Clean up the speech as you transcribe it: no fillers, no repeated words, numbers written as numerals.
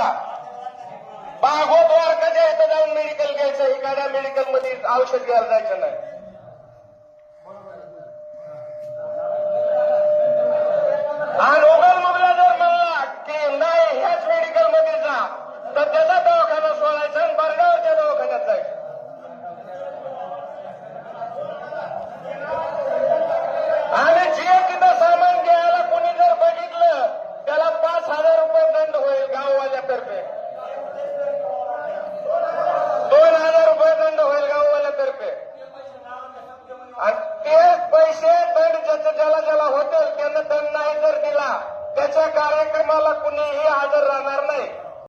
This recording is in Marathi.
का? बागोत वारकाच्या इथं जाऊन मेडिकल घ्यायचं, एखाद्या मेडिकल मध्ये औषध घ्यायला जायचं नाही. आणि ओगल मुगला जर म्हणला की नाही ह्याच मेडिकल मध्ये जा, तर त्याचा